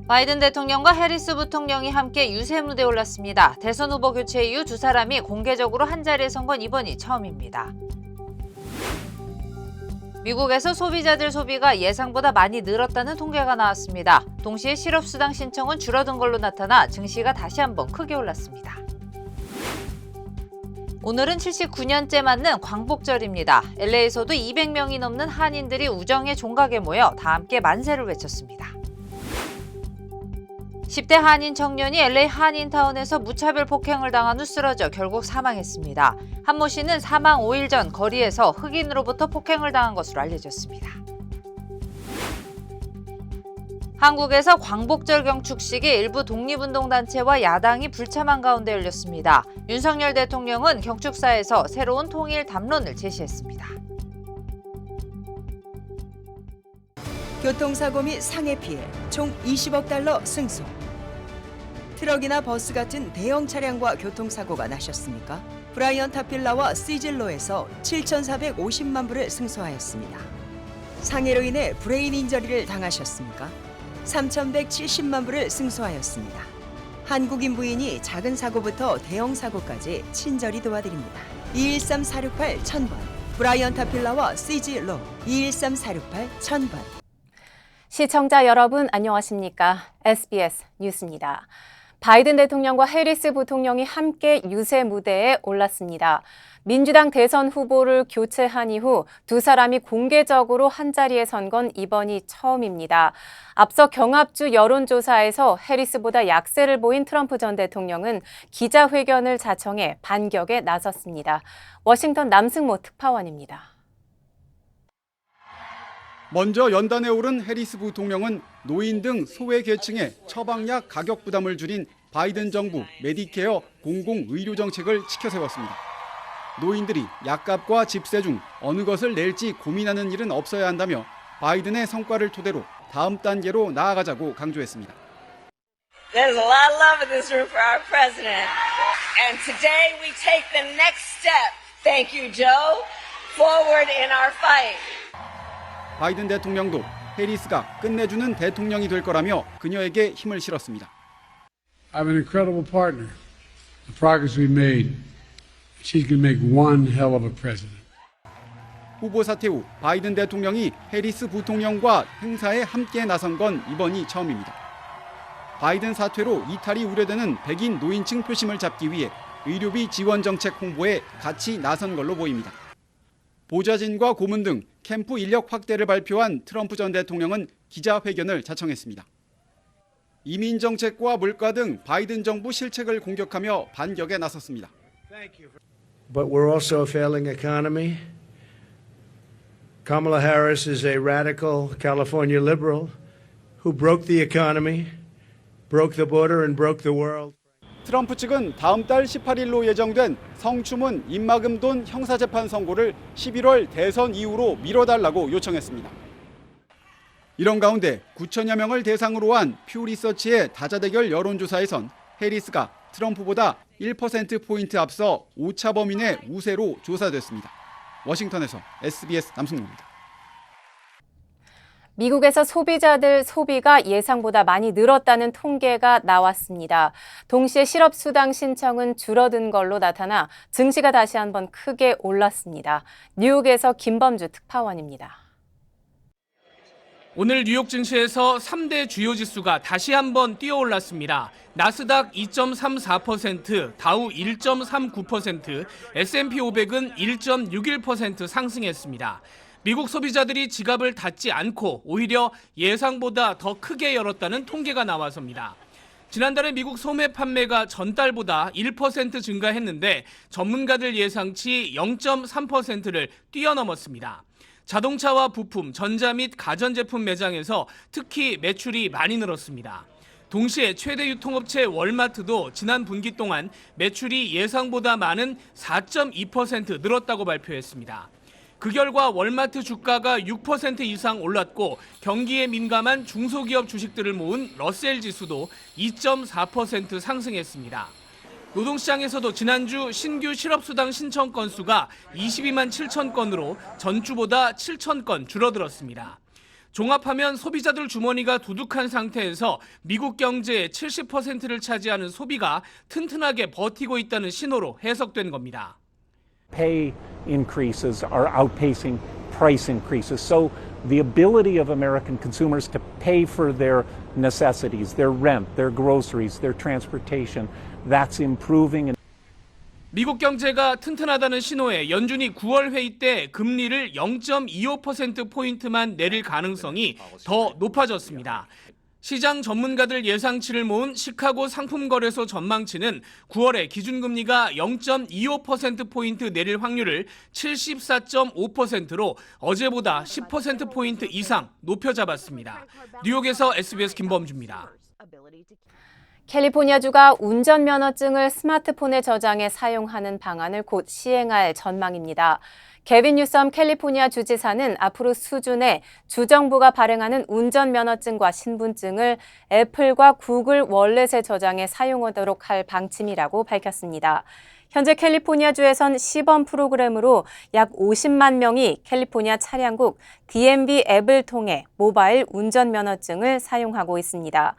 바이든 대통령과 해리스 부통령이 함께 유세 무대에 올랐습니다. 대선 후보 교체 이후 두 사람이 공개적으로 한자리에 선 건 이번이 처음입니다. 미국에서 소비자들 소비가 예상보다 많이 늘었다는 통계가 나왔습니다. 동시에 실업수당 신청은 줄어든 걸로 나타나 증시가 다시 한번 크게 올랐습니다. 오늘은 79년째 맞는 광복절입니다. LA에서도 200명이 넘는 한인들이 우정의 종각에 모여 다 함께 만세를 외쳤습니다. 10대 한인 청년이 LA 한인타운에서 무차별 폭행을 당한 후 쓰러져 결국 사망했습니다. 한 모 씨는 사망 5일 전 거리에서 흑인으로부터 폭행을 당한 것으로 알려졌습니다. 한국에서 광복절 경축식이 일부 독립운동단체와 야당이 불참한 가운데 열렸습니다. 윤석열 대통령은 경축사에서 새로운 통일 담론을 제시했습니다. 교통사고 및 상해 피해 총 20억 달러 승소. 트럭이나 버스 같은 대형 차량과 교통사고가 나셨습니까? 브라이언 타필라와 시즐로에서 7,450만 불을 승소하였습니다. 상해로 인해 브레인 인저리를 당하셨습니까? 3,170만 불을 승소하였습니다. 한국인 부인이 작은 사고부터 대형 사고까지 친절히 도와드립니다. 213-468-1000번 브라이언 타필라와 시즐로 213-468-1000번. 시청자 여러분 안녕하십니까? SBS 뉴스입니다. 바이든 대통령과 해리스 부통령이 함께 유세 무대에 올랐습니다. 민주당 대선 후보를 교체한 이후 두 사람이 공개적으로 한자리에 선 건 이번이 처음입니다. 앞서 경합주 여론조사에서 해리스보다 약세를 보인 트럼프 전 대통령은 기자회견을 자청해 반격에 나섰습니다. 워싱턴 남승모 특파원입니다. 먼저 연단에 오른 해리스 부통령은 노인 등 소외계층의 처방약 가격 부담을 줄인 바이든 정부 메디케어 공공의료 정책을 치켜세웠습니다. 노인들이 약값과 집세 중 어느 것을 낼지 고민하는 일은 없어야 한다며 바이든의 성과를 토대로 다음 단계로 나아가자고 강조했습니다. There's a lot of love in this room for our president. And today we take the next step. Thank you, Joe. Forward in our fight. 바이든 대통령도 해리스가 끝내주는 대통령이 될 거라며 그녀에게 힘을 실었습니다. I have an incredible partner. The progress we've made, she's going to make one hell of a president. 후보 사퇴 후 바이든 대통령이 해리스 부통령과 행사에 함께 나선 건 이번이 처음입니다. 바이든 사퇴로 이탈이 우려되는 백인 노인층 표심을 잡기 위해 의료비 지원 정책 홍보에 같이 나선 걸로 보입니다. 보좌진과 고문 등 캠프 인력 확대를 발표한 트럼프 전 대통령은 기자회견을 자청했습니다. 이민 정책과 물가 등 바이든 정부 실책을 공격하며 반격에 나섰습니다. But we're also a failing economy. Kamala Harris is a radical California liberal who broke the economy, broke the border and broke the world. 트럼프 측은 다음 달 18일로 예정된 성추문 입막음돈 형사재판 선고를 11월 대선 이후로 미뤄달라고 요청했습니다. 이런 가운데 9천여 명을 대상으로 한 퓨 리서치의 다자대결 여론조사에선 해리스가 트럼프보다 1%포인트 앞서 오차 범위 내 우세로 조사됐습니다. 워싱턴에서 SBS 남승모입니다. 미국에서 소비자들 소비가 예상보다 많이 늘었다는 통계가 나왔습니다. 동시에 실업수당 신청은 줄어든 걸로 나타나 증시가 다시 한번 크게 올랐습니다. 뉴욕에서 김범주 특파원입니다. 오늘 뉴욕 증시에서 3대 주요 지수가 다시 한번 뛰어올랐습니다. 나스닥 2.34%, 다우 1.39%, S&P 500은 1.61% 상승했습니다. 미국 소비자들이 지갑을 닫지 않고 오히려 예상보다 더 크게 열었다는 통계가 나와서입니다. 지난달에 미국 소매 판매가 전달보다 1% 증가했는데 전문가들 예상치 0.3%를 뛰어넘었습니다. 자동차와 부품, 전자 및 가전제품 매장에서 특히 매출이 많이 늘었습니다. 동시에 최대 유통업체 월마트도 지난 분기 동안 매출이 예상보다 많은 4.2% 늘었다고 발표했습니다. 그 결과 월마트 주가가 6% 이상 올랐고 경기에 민감한 중소기업 주식들을 모은 러셀 지수도 2.4% 상승했습니다. 노동시장에서도 지난주 신규 실업수당 신청 건수가 22만 7천 건으로 전주보다 7천 건 줄어들었습니다. 종합하면 소비자들 주머니가 두둑한 상태에서 미국 경제의 70%를 차지하는 소비가 튼튼하게 버티고 있다는 신호로 해석된 겁니다. Pay increases are outpacing price increases. So the ability of American consumers to pay for their necessities, their rent, their groceries, their transportation, that's improving. 미국 경제가 튼튼하다는 신호에 연준이 9월 회의 때 금리를 0.25%포인트만 내릴 가능성이 더 높아졌습니다. 시장 전문가들 예상치를 모은 시카고 상품거래소 전망치는 9월에 기준금리가 0.25%포인트 내릴 확률을 74.5%로 어제보다 10%포인트 이상 높여 잡았습니다. 뉴욕에서 SBS 김범주입니다. 캘리포니아주가 운전면허증을 스마트폰에 저장해 사용하는 방안을 곧 시행할 전망입니다. 게빈 뉴섬 캘리포니아 주지사는 앞으로 수준의 주정부가 발행하는 운전면허증과 신분증을 애플과 구글 월렛에 저장해 사용하도록 할 방침이라고 밝혔습니다. 현재 캘리포니아주에선 시범 프로그램으로 약 50만 명이 캘리포니아 차량국 DMV 앱을 통해 모바일 운전면허증을 사용하고 있습니다.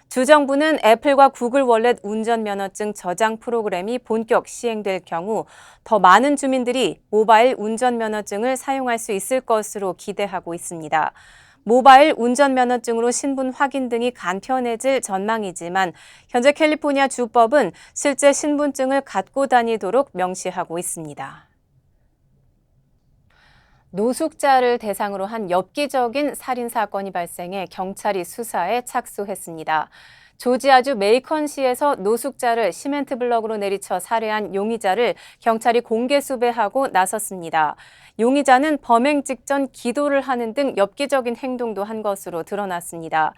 주정부는 애플과 구글 월렛 운전면허증 저장 프로그램이 본격 시행될 경우 더 많은 주민들이 모바일 운전면허증을 사용할 수 있을 것으로 기대하고 있습니다. 모바일 운전면허증으로 신분 확인 등이 간편해질 전망이지만 현재 캘리포니아 주법은 실제 신분증을 갖고 다니도록 명시하고 있습니다. 노숙자를 대상으로 한 엽기적인 살인사건이 발생해 경찰이 수사에 착수했습니다. 조지아주 메이컨시에서 노숙자를 시멘트 블럭으로 내리쳐 살해한 용의자를 경찰이 공개 수배하고 나섰습니다. 용의자는 범행 직전 기도를 하는 등 엽기적인 행동도 한 것으로 드러났습니다.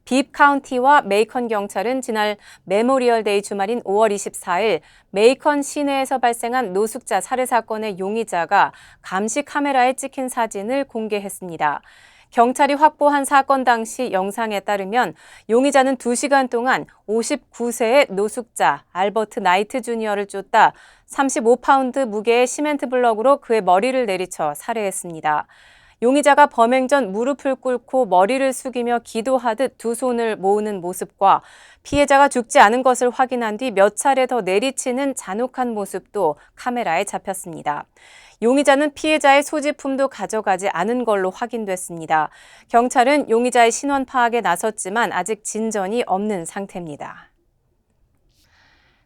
빕 카운티와 메이컨 경찰은 지난 메모리얼 데이 주말인 5월 24일 메이컨 시내에서 발생한 노숙자 살해 사건의 용의자가 감시 카메라에 찍힌 사진을 공개했습니다. 경찰이 확보한 사건 당시 영상에 따르면 용의자는 2시간 동안 59세의 노숙자 알버트 나이트 주니어를 쫓다 35파운드 무게의 시멘트 블럭으로 그의 머리를 내리쳐 살해했습니다. 용의자가 범행 전 무릎을 꿇고 머리를 숙이며 기도하듯 두 손을 모으는 모습과 피해자가 죽지 않은 것을 확인한 뒤 몇 차례 더 내리치는 잔혹한 모습도 카메라에 잡혔습니다. 용의자는 피해자의 소지품도 가져가지 않은 걸로 확인됐습니다. 경찰은 용의자의 신원 파악에 나섰지만 아직 진전이 없는 상태입니다.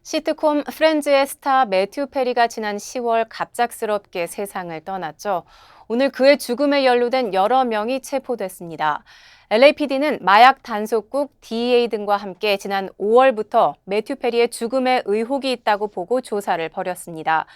시트콤 프렌즈의 스타 매튜 페리가 지난 10월 갑작스럽게 세상을 떠났죠. 오늘 그의 죽음에 연루된 여러 명이 체포됐습니다. LAPD는 마약 단속국 DEA 등과 함께 지난 5월부터 매튜 페리의 죽음에 의혹이 있다고 보고 조사를 벌였습니다.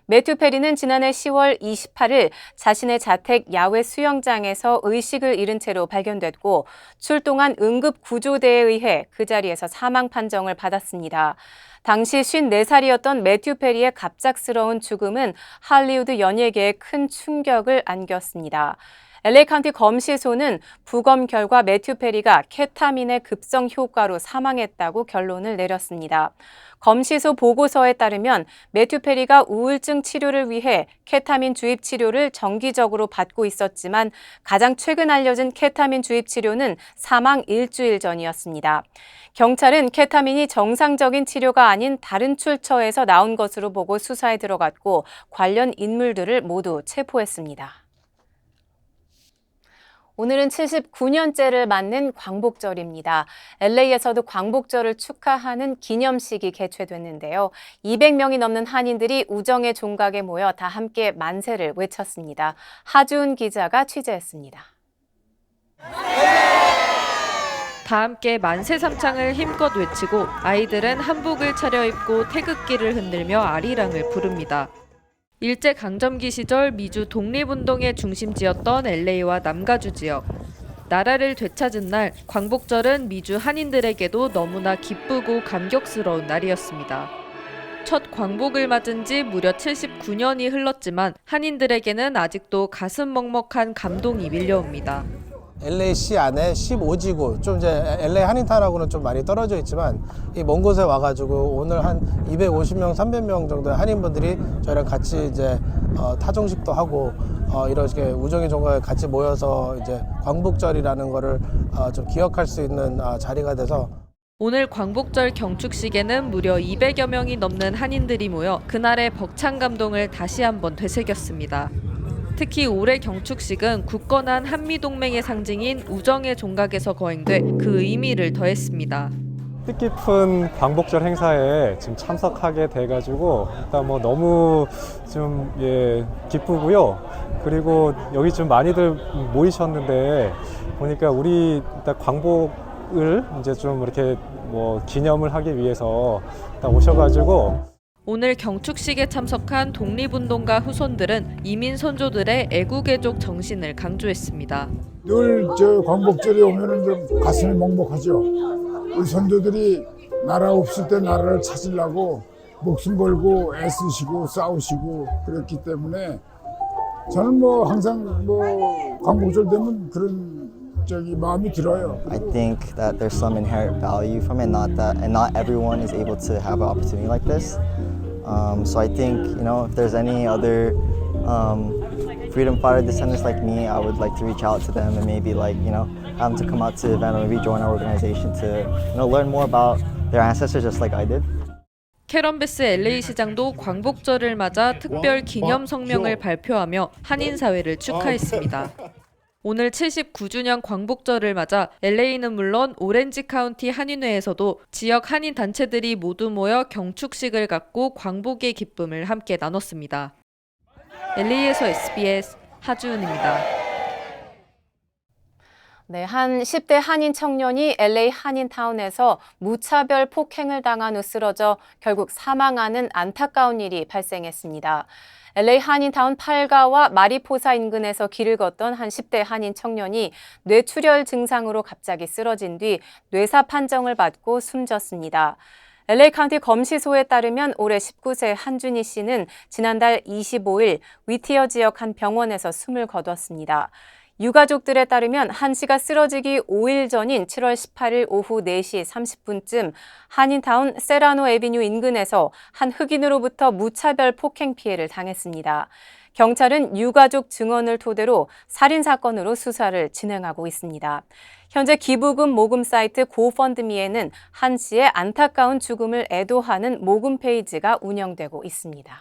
매튜 페리는 지난해 10월 28일 자신의 자택 야외 수영장에서 의식을 잃은 채로 발견됐고 출동한 응급구조대에 의해 그 자리에서 사망 판정을 받았습니다. 당시 54살이었던 매튜 페리의 갑작스러운 죽음은 할리우드 연예계에 큰 충격을 안겼습니다. LA 카운티 검시소는 부검 결과 매튜 페리가 케타민의 급성 효과로 사망했다고 결론을 내렸습니다. 검시소 보고서에 따르면 매튜 페리가 우울증 치료를 위해 케타민 주입 치료를 정기적으로 받고 있었지만 가장 최근 알려진 케타민 주입 치료는 사망 일주일 전이었습니다. 경찰은 케타민이 정상적인 치료가 아닌 다른 출처에서 나온 것으로 보고 수사에 들어갔고 관련 인물들을 모두 체포했습니다. 오늘은 79년째를 맞는 광복절입니다. LA에서도 광복절을 축하하는 기념식이 개최됐는데요. 200명이 넘는 한인들이 우정의 종각에 모여 다 함께 만세를 외쳤습니다. 하주은 기자가 취재했습니다. 다 함께 만세 삼창을 힘껏 외치고 아이들은 한복을 차려입고 태극기를 흔들며 아리랑을 부릅니다. 일제강점기 시절 미주 독립운동의 중심지였던 LA와 남가주 지역. 나라를 되찾은 날, 광복절은 미주 한인들에게도 너무나 기쁘고 감격스러운 날이었습니다. 첫 광복을 맞은 지 무려 79년이 흘렀지만 한인들에게는 아직도 가슴 먹먹한 감동이 밀려옵니다. LA시 안에 15지구, 좀 이제 LA 한인타운하고는 좀 많이 떨어져 있지만 이 먼 곳에 와가지고 오늘 한 250명, 300명 정도의 한인분들이 저희랑 같이 이제 타종식도 하고 이렇게 우정의 종각에 같이 모여서 이제 광복절이라는 거를 좀 기억할 수 있는 자리가 돼서 오늘 광복절 경축식에는 무려 200여 명이 넘는 한인들이 모여 그날의 벅찬 감동을 다시 한번 되새겼습니다. 특히 올해 경축식은 굳건한 한미동맹의 상징인 우정의 종각에서 거행돼 그 의미를 더했습니다. 뜻깊은 광복절 행사에 지금 참석하게 돼가지고 일단 뭐 너무 좀 기쁘고요. 그리고 여기 좀 많이들 모이셨는데 보니까 우리 일단 광복을 이제 좀 이렇게 뭐 기념을 하기 위해서 일단 오셔가지고. 오늘 경축식에 참석한 독립운동가 후손들은 이민 선조들의 애국애족 정신을 강조했습니다. 늘 저 광복절에 오면은 좀 가슴이 먹먹하죠. 우리 선조들이 나라 없을 때 나라를 찾으려고 목숨 걸고 애쓰시고 싸우시고 그랬기 때문에 저는 뭐 항상 뭐 광복절 되면 그런 마음이 들어요. I think that there's some inherent value from it, and not everyone is able to have an opportunity like this. So I think, if there's any other freedom fighter descendants like me, I would like to reach out to them and maybe have them to come out to the event or maybe join our organization to learn more about their ancestors just like I did. 캐런 베스 LA 시장도 광복절을 맞아 특별 기념 성명을 발표하며 한인 사회를 축하했습니다. 오늘 79주년 광복절을 맞아 LA는 물론 오렌지 카운티 한인회에서도 지역 한인 단체들이 모두 모여 경축식을 갖고 광복의 기쁨을 함께 나눴습니다. LA에서 SBS 하주은입니다. 네, 한 10대 한인 청년이 LA 한인타운에서 무차별 폭행을 당한 후 쓰러져 결국 사망하는 안타까운 일이 발생했습니다. LA 한인타운 8가와 마리포사 인근에서 길을 걷던 한 10대 한인 청년이 뇌출혈 증상으로 갑자기 쓰러진 뒤 뇌사 판정을 받고 숨졌습니다. LA 카운티 검시소에 따르면 올해 19세 한준희 씨는 지난달 25일 위티어 지역 한 병원에서 숨을 거뒀습니다. 유가족들에 따르면 한 씨가 쓰러지기 5일 전인 7월 18일 오후 4시 30분쯤 한인타운 세라노 애비뉴 인근에서 한 흑인으로부터 무차별 폭행 피해를 당했습니다. 경찰은 유가족 증언을 토대로 살인사건으로 수사를 진행하고 있습니다. 현재 기부금 모금 사이트 고펀드미에는 한 씨의 안타까운 죽음을 애도하는 모금 페이지가 운영되고 있습니다.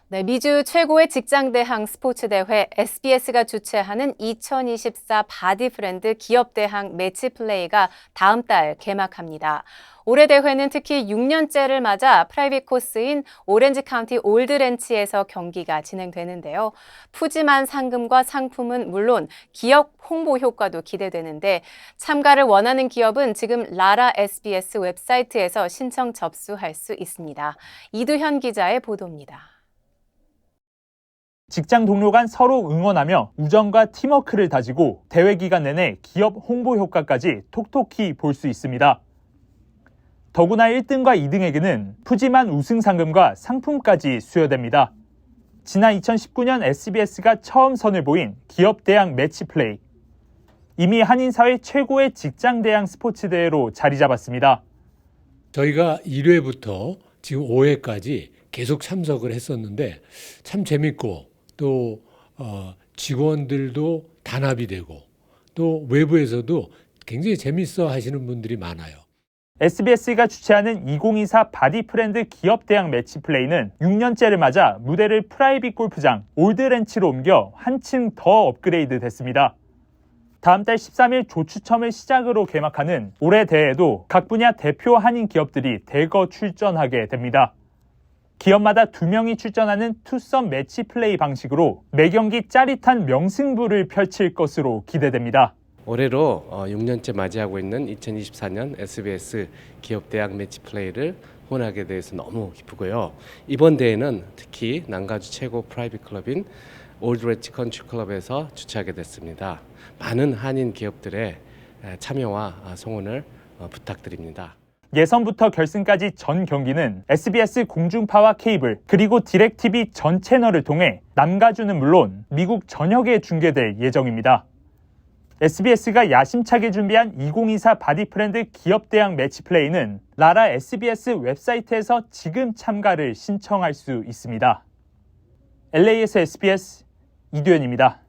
네, 미주 최고의 직장대항 스포츠대회 SBS가 주최하는 2024 바디프렌드 기업대항 매치플레이가 다음 달 개막합니다. 올해 대회는 특히 6년째를 맞아 프라이빗 코스인 오렌지 카운티 올드랜치에서 경기가 진행되는데요. 푸짐한 상금과 상품은 물론 기업 홍보 효과도 기대되는데 참가를 원하는 기업은 지금 라라 SBS 웹사이트에서 신청 접수할 수 있습니다. 이두현 기자의 보도입니다. 직장 동료 간 서로 응원하며 우정과 팀워크를 다지고 대회 기간 내내 기업 홍보 효과까지 톡톡히 볼 수 있습니다. 더구나 1등과 2등에게는 푸짐한 우승 상금과 상품까지 수여됩니다. 지난 2019년 SBS가 처음 선을 보인 기업 대항 매치 플레이. 이미 한인사회 최고의 직장 대항 스포츠 대회로 자리 잡았습니다. 저희가 1회부터 지금 5회까지 계속 참석을 했었는데 참 재밌고 또 직원들도 단합이 되고 또 외부에서도 굉장히 재밌어 하시는 분들이 많아요. SBS가 주최하는 2024 바디프렌드 기업대항 매치플레이는 6년째를 맞아 무대를 프라이빗 골프장 올드랜치로 옮겨 한층 더 업그레이드 됐습니다. 다음 달 13일 조추첨을 시작으로 개막하는 올해 대회에도 각 분야 대표 한인 기업들이 대거 출전하게 됩니다. 기업마다 2명이 출전하는 투썸 매치 플레이 방식으로 매 경기 짜릿한 명승부를 펼칠 것으로 기대됩니다. 올해로 6년째 맞이하고 있는 2024년 SBS 기업대항 매치 플레이를 후원하게 돼서 너무 기쁘고요. 이번 대회는 특히 남가주 최고 프라이빗 클럽인 올드랜치 컨트리 클럽에서 주최하게 됐습니다. 많은 한인 기업들의 참여와 성원을 부탁드립니다. 예선부터 결승까지 전 경기는 SBS 공중파와 케이블 그리고 디렉TV 전 채널을 통해 남가주는 물론 미국 전역에 중계될 예정입니다. SBS가 야심차게 준비한 2024 바디프렌드 기업대항 매치플레이는 라라 SBS 웹사이트에서 지금 참가를 신청할 수 있습니다. LA에서 SBS 이두현입니다.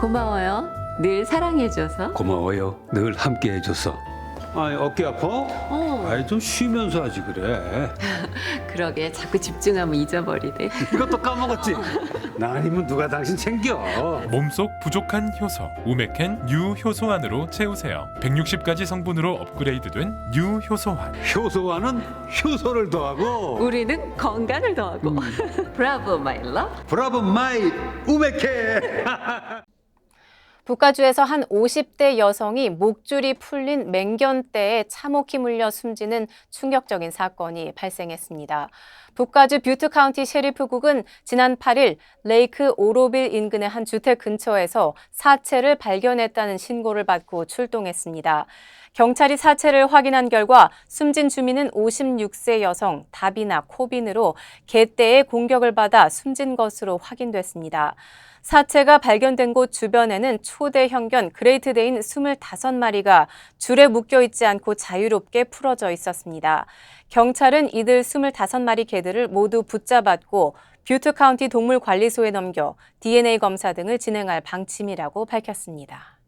고마워요. 늘 사랑해줘서. 고마워요. 늘 함께해줘서. 어깨 아파? 좀 쉬면서 하지 그래. 그러게 자꾸 집중하면 잊어버리네. 이것도 까먹었지? 나 아니면 누가 당신 챙겨. 몸속 부족한 효소 우메켄 뉴 효소환으로 채우세요. 160가지 성분으로 업그레이드된 뉴 효소환. 효소환은 효소를 더하고 우리는 건강을 더하고. 브라보 마이 러브. 브라보 마이 우메켄. 북가주에서 한 50대 여성이 목줄이 풀린 맹견떼에 참혹히 물려 숨지는 충격적인 사건이 발생했습니다. 북가주 뷰트 카운티 셰리프국은 지난 8일 레이크 오로빌 인근의 한 주택 근처에서 사체를 발견했다는 신고를 받고 출동했습니다. 경찰이 사체를 확인한 결과 숨진 주민은 56세 여성 다비나 코빈으로 개떼의 공격을 받아 숨진 것으로 확인됐습니다. 사체가 발견된 곳 주변에는 초대형견 그레이트데인 25마리가 줄에 묶여있지 않고 자유롭게 풀어져 있었습니다. 경찰은 이들 25마리 개들을 모두 붙잡았고 뷰트 카운티 동물관리소에 넘겨 DNA 검사 등을 진행할 방침이라고 밝혔습니다.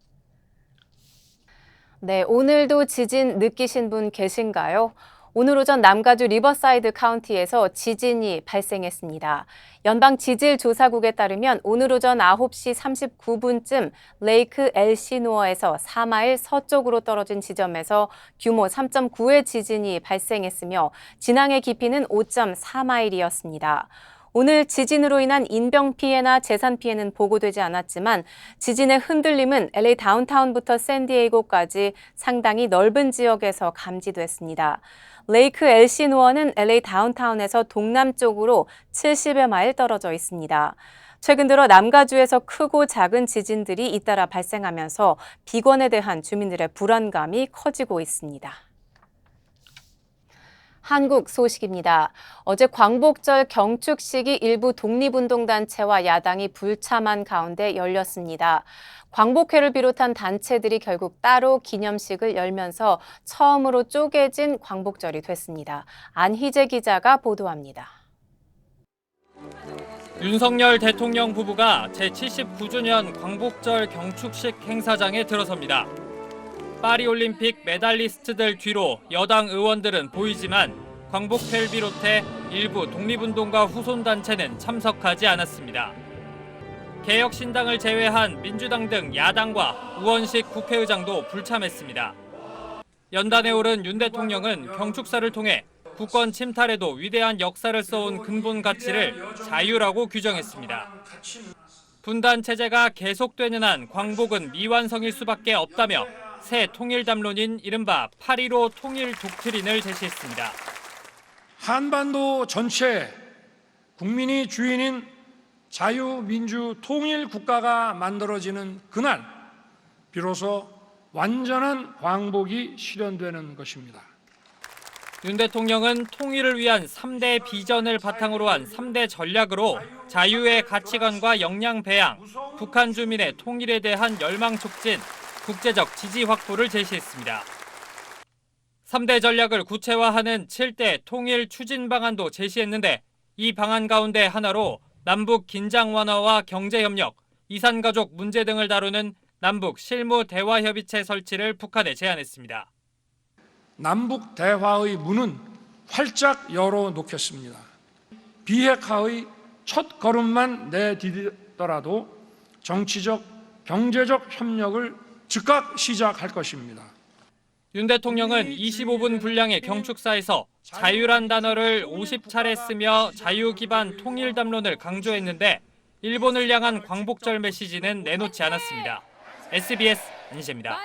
네, 오늘도 지진 느끼신 분 계신가요? 오늘 오전 남가주 리버사이드 카운티에서 지진이 발생했습니다. 연방지질조사국에 따르면 오늘 오전 9시 39분쯤 레이크 엘시노어에서 4마일 서쪽으로 떨어진 지점에서 규모 3.9의 지진이 발생했으며 진앙의 깊이는 5.4마일이었습니다. 오늘 지진으로 인한 인명 피해나 재산 피해는 보고되지 않았지만 지진의 흔들림은 LA 다운타운부터 샌디에이고까지 상당히 넓은 지역에서 감지됐습니다. 레이크 엘시노어는 LA 다운타운에서 동남쪽으로 70여 마일 떨어져 있습니다. 최근 들어 남가주에서 크고 작은 지진들이 잇따라 발생하면서 비건에 대한 주민들의 불안감이 커지고 있습니다. 한국 소식입니다. 어제 광복절 경축식이 일부 독립운동단체와 야당이 불참한 가운데 열렸습니다. 광복회를 비롯한 단체들이 결국 따로 기념식을 열면서 처음으로 쪼개진 광복절이 됐습니다. 안희재 기자가 보도합니다. 윤석열 대통령 부부가 제79주년 광복절 경축식 행사장에 들어섭니다. 파리올림픽 메달리스트들 뒤로 여당 의원들은 보이지만 광복회를 비롯해 일부 독립운동가 후손단체는 참석하지 않았습니다. 개혁신당을 제외한 민주당 등 야당과 우원식 국회의장도 불참했습니다. 연단에 오른 윤 대통령은 경축사를 통해 국권 침탈에도 위대한 역사를 써온 근본 가치를 자유라고 규정했습니다. 분단 체제가 계속되는 한 광복은 미완성일 수밖에 없다며 새 통일 담론인 이른바 8.15 통일 독트린을 제시했습니다. 한반도 전체 국민이 주인인 자유민주 통일 국가가 만들어지는 그날 비로소 완전한 광복이 실현되는 것입니다. 윤 대통령은 통일을 위한 3대 비전을 바탕으로 한 3대 전략으로 자유의 가치관과 역량 배양, 북한 주민의 통일에 대한 열망 촉진, 국제적 지지 확보를 제시했습니다. 3대 전략을 구체화하는 7대 통일 추진 방안도 제시했는데 이 방안 가운데 하나로 남북 긴장 완화와 경제협력, 이산가족 문제 등을 다루는 남북 실무 대화협의체 설치를 북한에 제안했습니다. 남북 대화의 문은 활짝 열어놓겠습니다. 비핵화의 첫 걸음만 내디디더라도 정치적, 경제적 협력을 즉각 시작할 것입니다. 윤 대통령은 25분 분량의 경축사에서 자유란 단어를 50차례 쓰며 자유 기반 통일 담론을 강조했는데 일본을 향한 광복절 메시지는 내놓지 않았습니다. SBS 안희재입니다.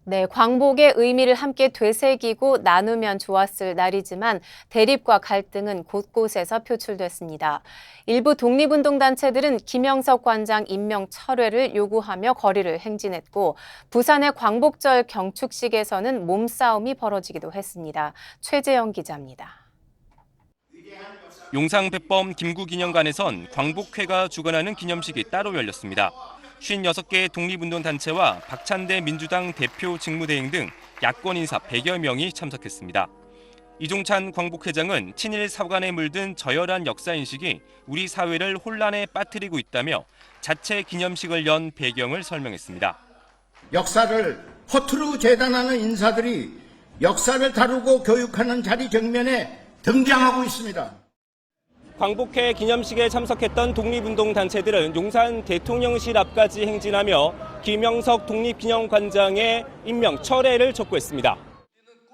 네, 광복의 의미를 함께 되새기고 나누면 좋았을 날이지만 대립과 갈등은 곳곳에서 표출됐습니다. 일부 독립운동단체들은 김영석 관장 임명 철회를 요구하며 거리를 행진했고 부산의 광복절 경축식에서는 몸싸움이 벌어지기도 했습니다. 최재영 기자입니다. 용상백범 김구기념관에선 광복회가 주관하는 기념식이 따로 열렸습니다. 56개의 독립운동단체와 박찬대 민주당 대표 직무대행 등 야권 인사 100여 명이 참석했습니다. 이종찬 광복회장은 친일 사관에 물든 저열한 역사인식이 우리 사회를 혼란에 빠뜨리고 있다며 자체 기념식을 연 배경을 설명했습니다. 역사를 허투루 재단하는 인사들이 역사를 다루고 교육하는 자리 정면에 등장하고 있습니다. 광복회 기념식에 참석했던 독립운동단체들은 용산 대통령실 앞까지 행진하며 김영석 독립기념관장의 임명 철회를 촉구했습니다.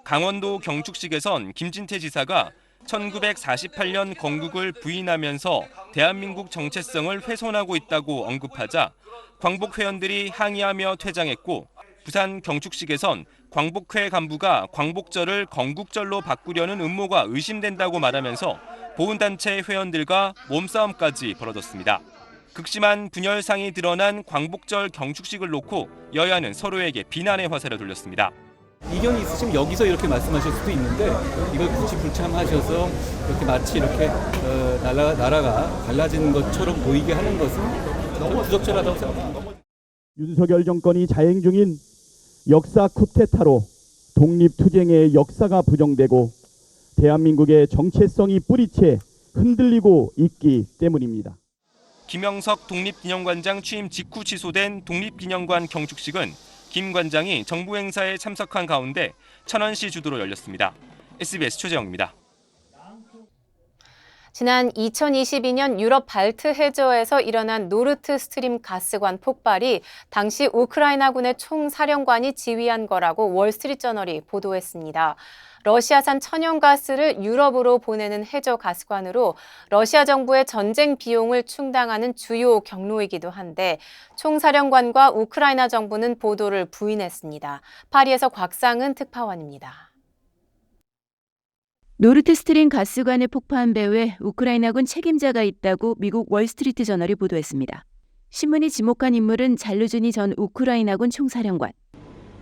강원도 경축식에선 김진태 지사가 1948년 건국을 부인하면서 대한민국 정체성을 훼손하고 있다고 언급하자 광복 회원들이 항의하며 퇴장했고, 부산 경축식에선 광복회 간부가 광복절을 건국절로 바꾸려는 음모가 의심된다고 말하면서 보훈단체 회원들과 몸싸움까지 벌어졌습니다. 극심한 분열상이 드러난 광복절 경축식을 놓고 여야는 서로에게 비난의 화살을 돌렸습니다. 이견이 있으시면 여기서 이렇게 말씀하실 수도 있는데 이걸 구치불창하셔서 이렇게 마치 이렇게 나라가 갈라지는 것처럼 보이게 하는 것은 너무 부적절하다고 생각합니다. 윤석열 정권이 자행 중인 역사 쿠데타로 독립투쟁의 역사가 부정되고 대한민국의 정체성이 뿌리채 흔들리고 있기 때문입니다. 김영석 독립기념관장 취임 직후 취소된 독립기념관 경축식은 김 관장이 정부 행사에 참석한 가운데 천안시 주도로 열렸습니다. SBS 최재영입니다. 지난 2022년 유럽 발트 해저에서 일어난 노르트 스트림 가스관 폭발이 당시 우크라이나군의 총사령관이 지휘한 거라고 월스트리트저널이 보도했습니다. 러시아산 천연가스를 유럽으로 보내는 해저 가스관으로 러시아 정부의 전쟁 비용을 충당하는 주요 경로이기도 한데 총사령관과 우크라이나 정부는 보도를 부인했습니다. 파리에서 곽상은 특파원입니다. 노르트 스트림 가스관을 폭파한 배후에 우크라이나군 책임자가 있다고 미국 월스트리트 저널이 보도했습니다. 신문이 지목한 인물은 잘루즈니 전 우크라이나군 총사령관.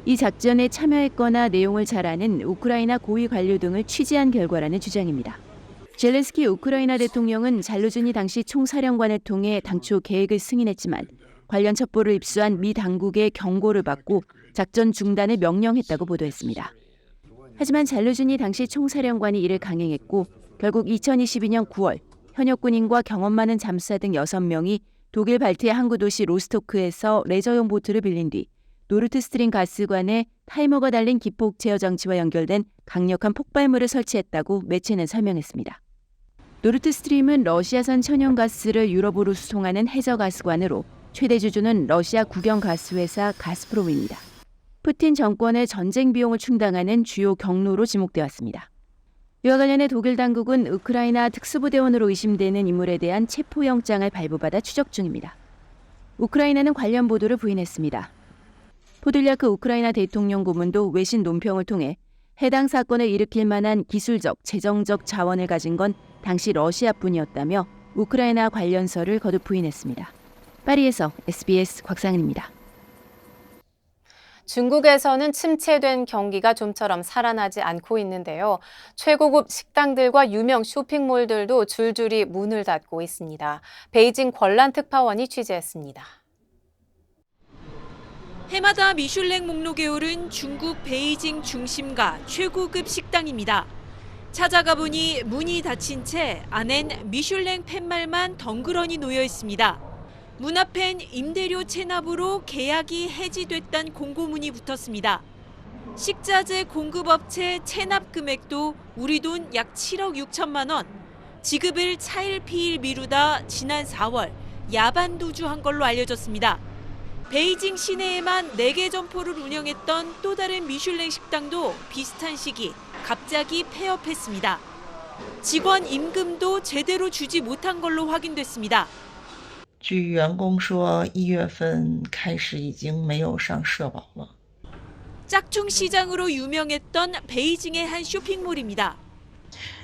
이 작전에 참여했거나 내용을 잘 아는 우크라이나 고위 관료 등을 취재한 결과라는 주장입니다. 젤렌스키 우크라이나 대통령은 잘루즈니 당시 총사령관을 통해 당초 계획을 승인했지만 관련 첩보를 입수한 미 당국의 경고를 받고 작전 중단을 명령했다고 보도했습니다. 하지만 잘루즈니 당시 총사령관이 이를 강행했고 결국 2022년 9월 현역 군인과 경험 많은 잠수사 등 6명이 독일 발트의 항구 도시 로스토크에서 레저용 보트를 빌린 뒤 노르트 스트림 가스관에 타이머가 달린 기폭 제어 장치와 연결된 강력한 폭발물을 설치했다고 매체는 설명했습니다. 노르트 스트림은 러시아산 천연가스를 유럽으로 수송하는 해저 가스관으로 최대 주주는 러시아 국영 가스회사 가스프롬입니다. 푸틴 정권의 전쟁 비용을 충당하는 주요 경로로 지목돼 왔습니다. 이와 관련해 독일 당국은 우크라이나 특수부대원으로 의심되는 인물에 대한 체포영장을 발부받아 추적 중입니다. 우크라이나는 관련 보도를 부인했습니다. 포들리아크 우크라이나 대통령 고문도 외신 논평을 통해 해당 사건을 일으킬 만한 기술적, 재정적 자원을 가진 건 당시 러시아뿐이었다며 우크라이나 관련설을 거듭 부인했습니다. 파리에서 SBS 곽상은입니다. 중국에서는 침체된 경기가 좀처럼 살아나지 않고 있는데요. 최고급 식당들과 유명 쇼핑몰들도 줄줄이 문을 닫고 있습니다. 베이징 권란 특파원이 취재했습니다. 해마다 미슐랭 목록에 오른 중국 베이징 중심가 최고급 식당입니다. 찾아가 보니 문이 닫힌 채 안엔 미슐랭 팻말만 덩그러니 놓여 있습니다. 문 앞엔 임대료 체납으로 계약이 해지됐다는 공고문이 붙었습니다. 식자재 공급업체 체납 금액도 우리 돈 약 7억 6천만 원. 지급을 차일피일 미루다 지난 4월 야반도주한 걸로 알려졌습니다. 베이징 시내에만 4개 점포를 운영했던 또 다른 미슐랭 식당도 비슷한 시기 갑자기 폐업했습니다. 직원 임금도 제대로 주지 못한 걸로 확인됐습니다. 据员工说，1月份开始已经没有上社保了。 짝퉁 시장으로 유명했던 베이징의 한 쇼핑몰입니다.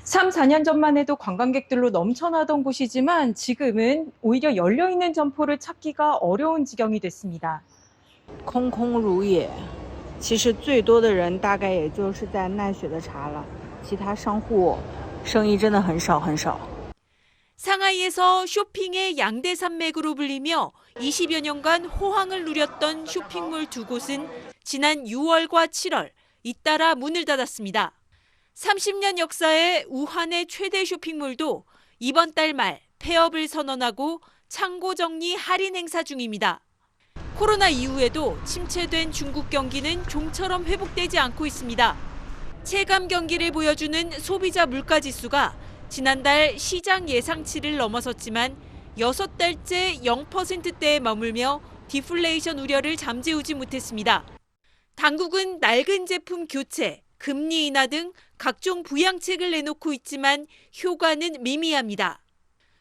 3, 4년 전만 해도 관광객들로 넘쳐나던 곳이지만 지금은 오히려 열려있는 점포를 찾기가 어려운 지경이 됐습니다. 空空如也，其实最多的人大概也就是在奈雪的茶了，其他商户生意真的很少很少。 상하이에서 쇼핑의 양대 산맥으로 불리며 20여 년간 호황을 누렸던 쇼핑몰 두 곳은 지난 6월과 7월 잇따라 문을 닫았습니다. 30년 역사의 우한의 최대 쇼핑몰도 이번 달 말 폐업을 선언하고 창고 정리 할인 행사 중입니다. 코로나 이후에도 침체된 중국 경기는 좀처럼 회복되지 않고 있습니다. 체감 경기를 보여주는 소비자 물가지수가 지난달 시장 예상치를 넘어섰지만 6달째 0%대에 머물며 디플레이션 우려를 잠재우지 못했습니다. 당국은 낡은 제품 교체, 금리 인하 등 각종 부양책을 내놓고 있지만 효과는 미미합니다.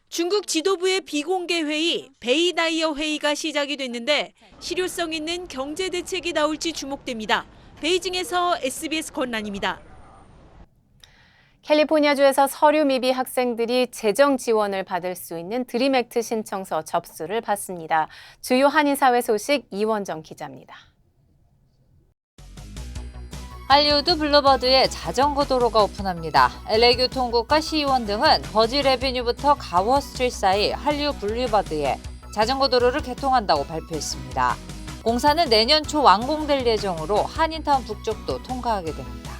중국 지도부의 비공개 회의, 베이다이어 회의가 시작이 됐는데 실효성 있는 경제 대책이 나올지 주목됩니다. 베이징에서 SBS 권란입니다. 캘리포니아주에서 서류 미비 학생들이 재정 지원을 받을 수 있는 드림 액트 신청서 접수를 받습니다. 주요 한인사회 소식 이원정 기자입니다. 할리우드 블루버드에 자전거 도로가 오픈합니다. LA 교통국과 시의원 등은 버지 레비뉴부터 가워 스트리트 사이 할리우드 블루버드에 자전거 도로를 개통한다고 발표했습니다. 공사는 내년 초 완공될 예정으로 한인타운 북쪽도 통과하게 됩니다.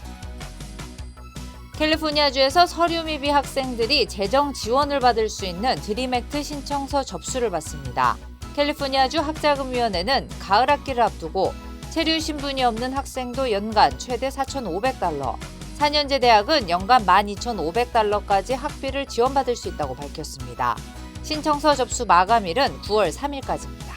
캘리포니아주에서 서류 미비 학생들이 재정 지원을 받을 수 있는 드림 액트 신청서 접수를 받습니다. 캘리포니아주 학자금위원회는 가을 학기를 앞두고 체류 신분이 없는 학생도 연간 최대 $4,500, 4년제 대학은 연간 $12,500까지 학비를 지원받을 수 있다고 밝혔습니다. 신청서 접수 마감일은 9월 3일까지입니다.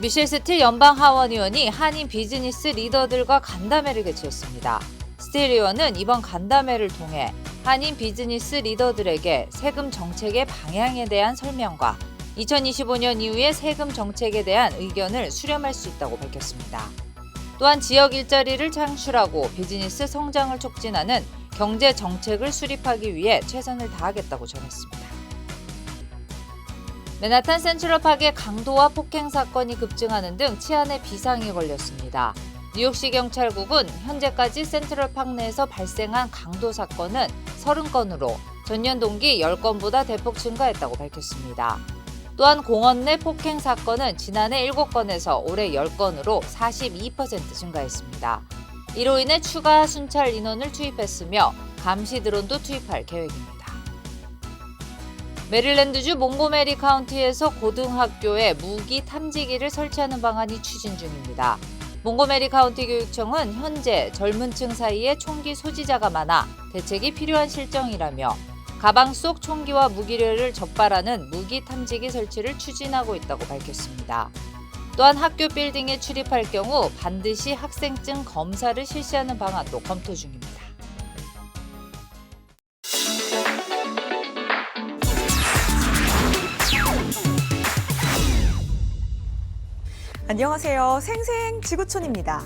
미셸 스틸 연방하원 의원이 한인 비즈니스 리더들과 간담회를 개최했습니다. 스틸 의원은 이번 간담회를 통해 한인 비즈니스 리더들에게 세금 정책의 방향에 대한 설명과 2025년 이후의 세금 정책에 대한 의견을 수렴할 수 있다고 밝혔습니다. 또한 지역 일자리를 창출하고 비즈니스 성장을 촉진하는 경제 정책을 수립하기 위해 최선을 다하겠다고 전했습니다. 맨하탄 센트럴파크의 강도와 폭행 사건이 급증하는 등 치안에 비상이 걸렸습니다. 뉴욕시 경찰국은 현재까지 센트럴파크 내에서 발생한 강도 사건은 30건으로 전년 동기 10건보다 대폭 증가했다고 밝혔습니다. 또한 공원 내 폭행 사건은 지난해 7건에서 올해 10건으로 42% 증가했습니다. 이로 인해 추가 순찰 인원을 투입했으며 감시 드론도 투입할 계획입니다. 메릴랜드주 몽고메리 카운티에서 고등학교에 무기 탐지기를 설치하는 방안이 추진 중입니다. 몽고메리 카운티 교육청은 현재 젊은 층 사이에 총기 소지자가 많아 대책이 필요한 실정이라며 가방 속 총기와 무기류를 적발하는 무기 탐지기 설치를 추진하고 있다고 밝혔습니다. 또한 학교 빌딩에 출입할 경우 반드시 학생증 검사를 실시하는 방안도 검토 중입니다. 안녕하세요. 생생 지구촌입니다.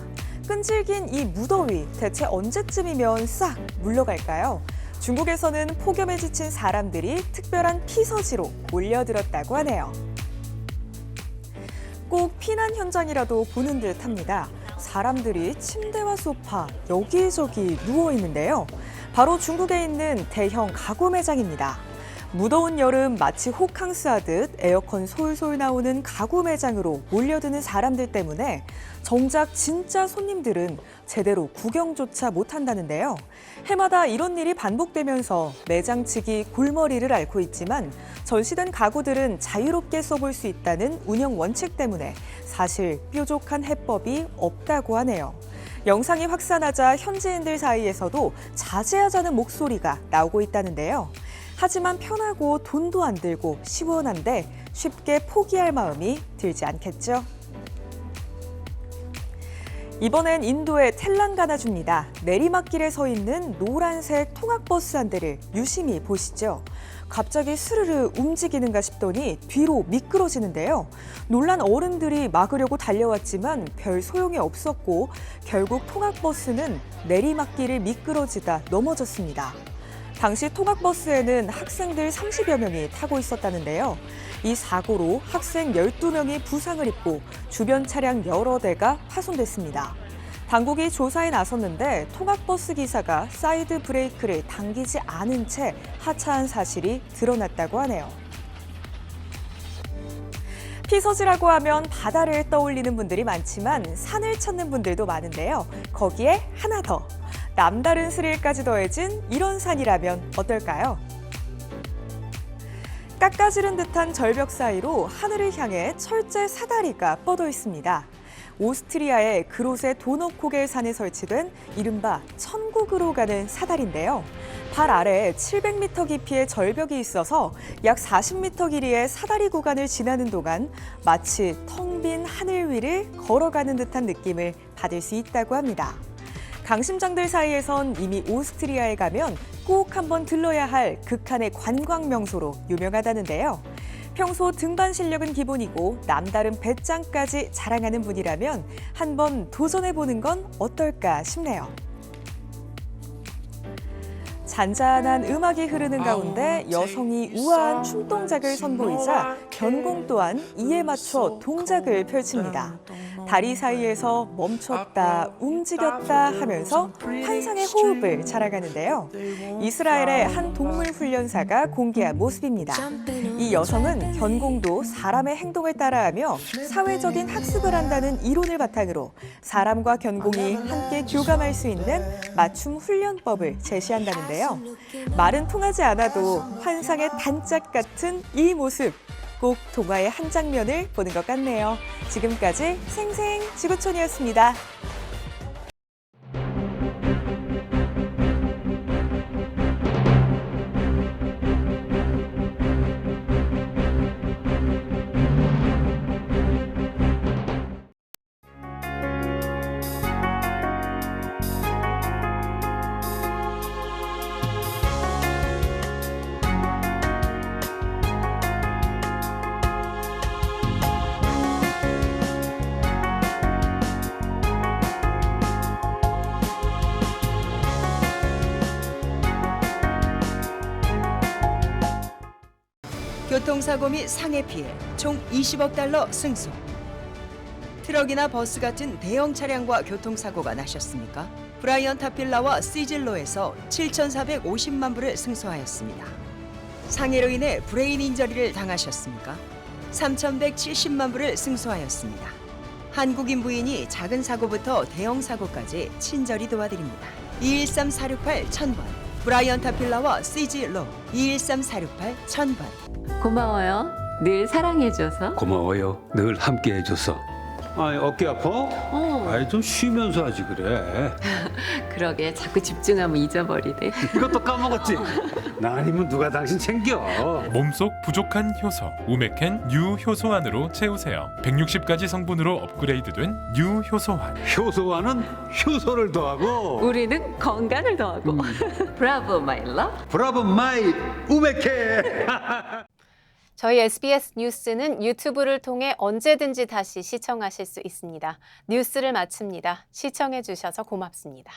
끈질긴 이 무더위 대체 언제쯤이면 싹 물러갈까요? 중국에서는 폭염에 지친 사람들이 특별한 피서지로 몰려들었다고 하네요. 꼭 피난 현장이라도 보는 듯합니다. 사람들이 침대와 소파 여기저기 누워 있는데요. 바로 중국에 있는 대형 가구 매장입니다. 무더운 여름 마치 호캉스 하듯 에어컨 솔솔 나오는 가구 매장으로 몰려드는 사람들 때문에 정작 진짜 손님들은 제대로 구경조차 못한다는데요. 해마다 이런 일이 반복되면서 매장 측이 골머리를 앓고 있지만 전시된 가구들은 자유롭게 써볼 수 있다는 운영 원칙 때문에 사실 뾰족한 해법이 없다고 하네요. 영상이 확산하자 현지인들 사이에서도 자제하자는 목소리가 나오고 있다는데요. 하지만 편하고 돈도 안 들고 시원한데 쉽게 포기할 마음이 들지 않겠죠? 이번엔 인도의 텔랑가나주입니다. 내리막길에 서 있는 노란색 통학버스 한 대를 유심히 보시죠. 갑자기 스르르 움직이는가 싶더니 뒤로 미끄러지는데요. 놀란 어른들이 막으려고 달려왔지만 별 소용이 없었고 결국 통학버스는 내리막길을 미끄러지다 넘어졌습니다. 당시 통학버스에는 학생들 30여 명이 타고 있었다는데요. 이 사고로 학생 12명이 부상을 입고 주변 차량 여러 대가 파손됐습니다. 당국이 조사에 나섰는데 통학버스 기사가 사이드 브레이크를 당기지 않은 채 하차한 사실이 드러났다고 하네요. 피서지라고 하면 바다를 떠올리는 분들이 많지만 산을 찾는 분들도 많은데요. 거기에 하나 더. 남다른 스릴까지 더해진 이런 산이라면 어떨까요? 깎아지른 듯한 절벽 사이로 하늘을 향해 철제 사다리가 뻗어 있습니다. 오스트리아의 그롯의 도너코겔 산에 설치된 이른바 천국으로 가는 사다리인데요. 발 아래에 700m 깊이의 절벽이 있어서 약 40m 길이의 사다리 구간을 지나는 동안 마치 텅 빈 하늘 위를 걸어가는 듯한 느낌을 받을 수 있다고 합니다. 강심장들 사이에선 이미 오스트리아에 가면 꼭 한번 들러야 할 극한의 관광 명소로 유명하다는데요. 평소 등반 실력은 기본이고 남다른 배짱까지 자랑하는 분이라면 한번 도전해보는 건 어떨까 싶네요. 잔잔한 음악이 흐르는 가운데 여성이 우아한 춤 동작을 선보이자 견공 또한 이에 맞춰 동작을 펼칩니다. 다리 사이에서 멈췄다, 움직였다 하면서 환상의 호흡을 자랑하는데요. 이스라엘의 한 동물 훈련사가 공개한 모습입니다. 이 여성은 견공도 사람의 행동을 따라하며 사회적인 학습을 한다는 이론을 바탕으로 사람과 견공이 함께 교감할 수 있는 맞춤 훈련법을 제시한다는데요. 말은 통하지 않아도 환상의 단짝 같은 이 모습, 꼭 동화의 한 장면을 보는 것 같네요. 지금까지 생생 지구촌이었습니다. 교통사고 및 상해 피해 총 20억 달러 승소. 트럭이나 버스 같은 대형 차량과 교통사고가 나셨습니까? 브라이언 타필라와 시즐로에서 7,450만 불을 승소하였습니다. 상해로 인해 브레인 인저리를 당하셨습니까? 3,170만 불을 승소하였습니다. 한국인 부인이 작은 사고부터 대형 사고까지 친절히 도와드립니다. 213-468-1000번 브라이언 타필라와 시즐로 213-468-1000번. 고마워요. 늘 사랑해줘서. 고마워요. 늘 함께해줘서. 아니 어깨 아파? 아이 좀 쉬면서 하지 그래. 그러게 자꾸 집중하면 잊어버리네. 이것도 까먹었지. 나 아니면 누가 당신 챙겨. 몸속 부족한 효소 우메켄 뉴 효소환으로 채우세요. 160가지 성분으로 업그레이드된 뉴 효소환. 효소환은 효소를 더하고 우리는 건강을 더하고. 브라보 마이 러브. 브라보 마이 우메켄. 저희 SBS 뉴스는 유튜브를 통해 언제든지 다시 시청하실 수 있습니다. 뉴스를 마칩니다. 시청해 주셔서 고맙습니다.